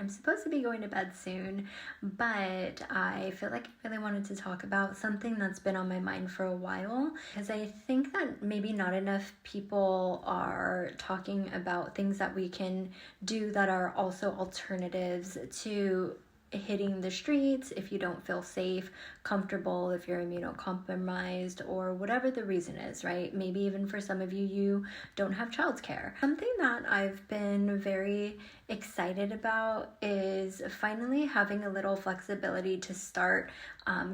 I'm supposed to be going to bed soon, but I feel like I really wanted to talk about something that's been on my mind for a while, because I think that maybe not enough people are talking about things that we can do that are also alternatives to hitting the streets if you don't feel safe, comfortable, if you're immunocompromised, or whatever the reason is, right? Maybe even for some of you, you don't have childcare. Something that I've been very excited about is finally having a little flexibility to start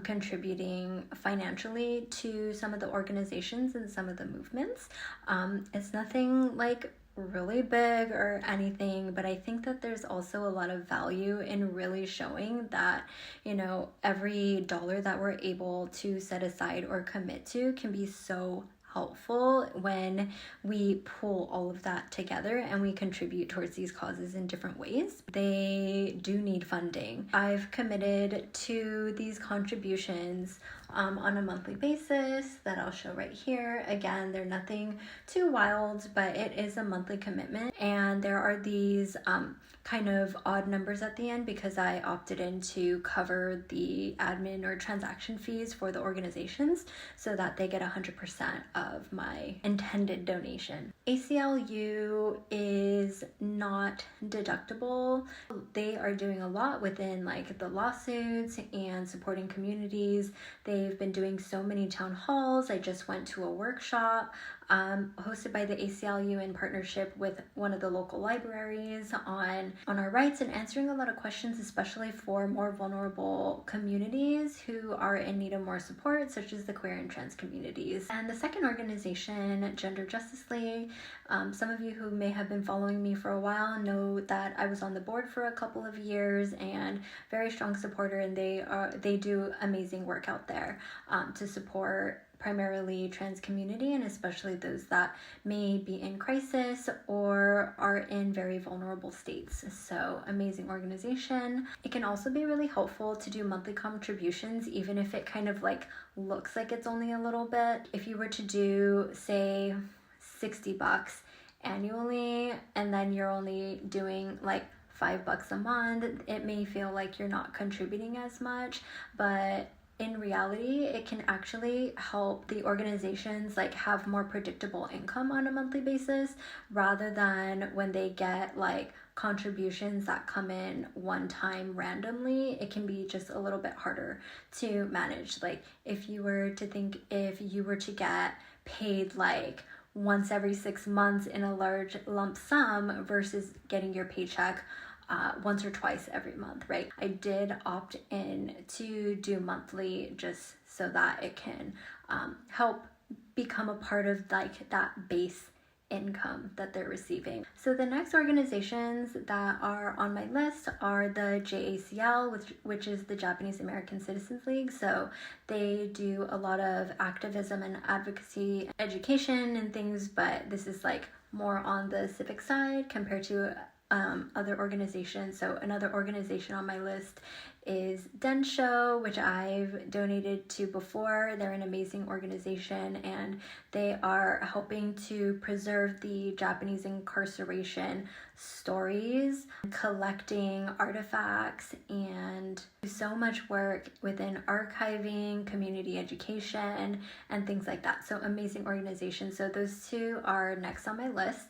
contributing financially to some of the organizations and some of the movements. It's nothing like really big or anything, but I think that there's also a lot of value in really showing that, every dollar that we're able to set aside or commit to can be so helpful when we pull all of that together and we contribute towards these causes in different ways. They do need funding. I've committed to these contributions on a monthly basis that I'll show right here. Again, they're nothing too wild, but it is a monthly commitment, and there are these kind of odd numbers at the end because I opted in to cover the admin or transaction fees for the organizations so that they get 100% of my intended donation. ACLU is not deductible. They are doing a lot within like the lawsuits and supporting communities. They've been doing so many town halls. I just went to a workshop hosted by the ACLU in partnership with one of the local libraries on our rights and answering a lot of questions, especially for more vulnerable communities who are in need of more support, such as the queer and trans communities. And the second organization, Gender Justice League, some of you who may have been following me for a while know that I was on the board for a couple of years and very strong supporter, and they do amazing work out there to support primarily trans community, and especially those that may be in crisis or are in very vulnerable states. So amazing organization. It can also be really helpful to do monthly contributions, even if it kind of like looks like it's only a little bit. If you were to do, say, $60 annually, and then you're only doing like $5 a month, it may feel like you're not contributing as much, but in reality, it can actually help the organizations like have more predictable income on a monthly basis, rather than when they get like contributions that come in one time randomly. It can be just a little bit harder to manage. Like if you were to get paid like once every 6 months in a large lump sum versus getting your paycheck once or twice every month, right? I did opt in to do monthly just so that it can help become a part of like that base income that they're receiving. So the next organizations that are on my list are the JACL, which is the Japanese American Citizens League. So they do a lot of activism and advocacy, education and things, but this is like more on the civic side compared to other organizations. So another organization on my list is Densho, which I've donated to before. They're an amazing organization, and they are helping to preserve the Japanese incarceration stories, collecting artifacts, and do so much work within archiving, community education, and things like that. So amazing organization. So those two are next on my list.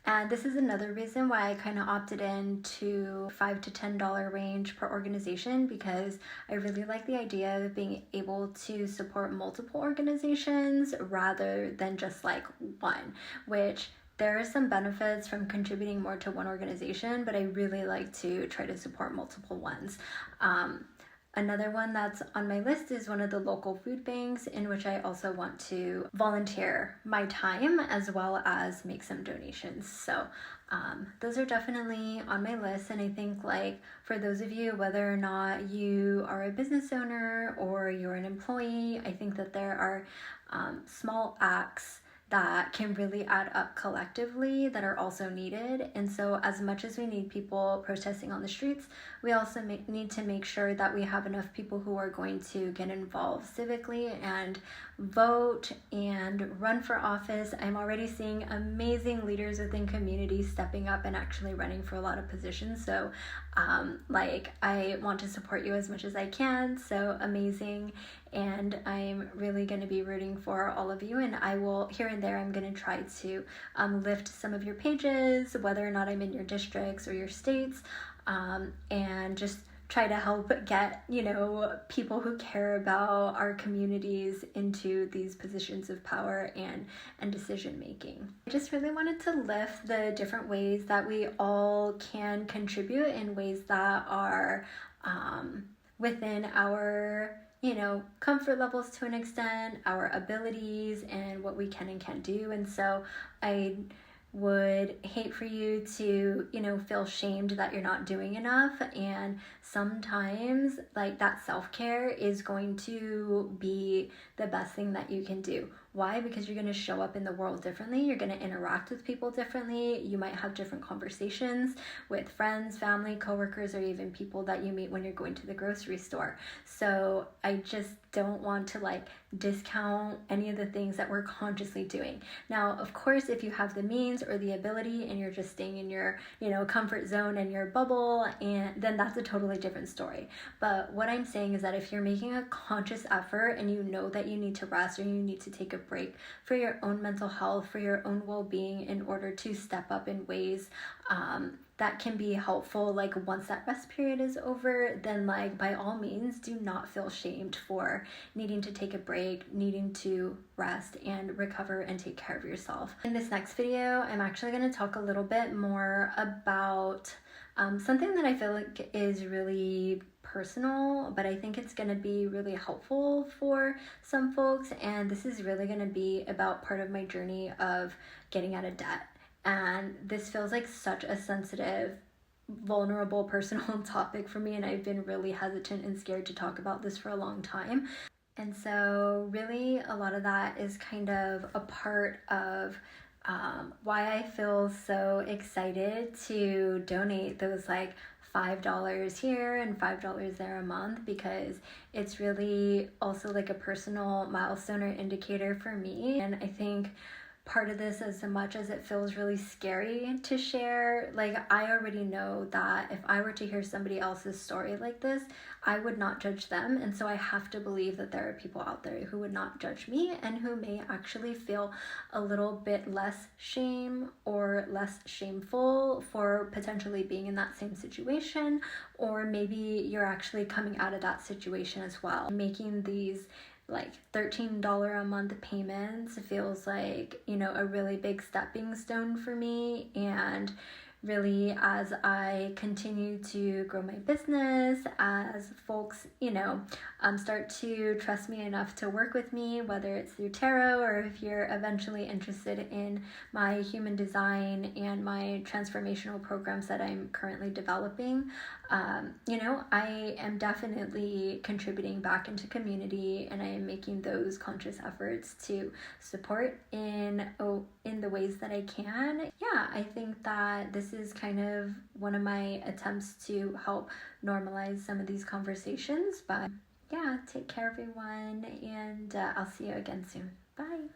And this is another reason why I kind of opted in to $5 to $10 range per organization, because I really like the idea of being able to support multiple organizations rather than just like one, which there are some benefits from contributing more to one organization, but I really like to try to support multiple ones. Another one that's on my list is one of the local food banks, in which I also want to volunteer my time as well as make some donations. So those are definitely on my list. And I think like for those of you, whether or not you are a business owner or you're an employee, I think that there are small acts that can really add up collectively that are also needed. And so as much as we need people protesting on the streets, we also need to make sure that we have enough people who are going to get involved civically and vote and run for office. I'm already seeing amazing leaders within communities stepping up and actually running for a lot of positions. So I want to support you as much as I can. So amazing. And I'm really going to be rooting for all of you. And I will, here and there, I'm going to try to lift some of your pages, whether or not I'm in your districts or your states, and just try to help get, people who care about our communities into these positions of power and decision making. I just really wanted to lift the different ways that we all can contribute in ways that are within our comfort levels to an extent, our abilities, and what we can and can't do. And so I would hate for you to, feel shamed that you're not doing enough. And sometimes that self-care is going to be the best thing that you can do. Why? Because you're going to show up in the world differently. You're going to interact with people differently. You might have different conversations with friends, family, coworkers, or even people that you meet when you're going to the grocery store. So I just don't want to discount any of the things that we're consciously doing. Now, of course, if you have the means or the ability and you're just staying in your, comfort zone and your bubble, and then that's a totally different story. But what I'm saying is that if you're making a conscious effort and you know that you need to rest or you need to take a break for your own mental health, for your own well-being, in order to step up in ways that can be helpful, once that rest period is over, then by all means, do not feel shamed for needing to take a break, needing to rest and recover and take care of yourself. In this next video, I'm actually going to talk a little bit more about something that I feel like is really personal, but I think it's going to be really helpful for some folks. And this is really going to be about part of my journey of getting out of debt. And this feels like such a sensitive, vulnerable, personal topic for me, and I've been really hesitant and scared to talk about this for a long time. And so really a lot of that is kind of a part of why I feel so excited to donate those $5 here and $5 there a month, because it's really also a personal milestone or indicator for me. And I think part of this, as much as it feels really scary to share, I already know that if I were to hear somebody else's story like this, I would not judge them. And so I have to believe that there are people out there who would not judge me and who may actually feel a little bit less shame or less shameful for potentially being in that same situation, or maybe you're actually coming out of that situation as well. Making these $13 a month payments feels like, a really big stepping stone for me. And really, as I continue to grow my business, as folks, start to trust me enough to work with me, whether it's through tarot or if you're eventually interested in my human design and my transformational programs that I'm currently developing, I am definitely contributing back into community, and I am making those conscious efforts to support in the ways that I can. Yeah, I think that this is kind of one of my attempts to help normalize some of these conversations. But yeah, take care everyone, and I'll see you again soon. Bye.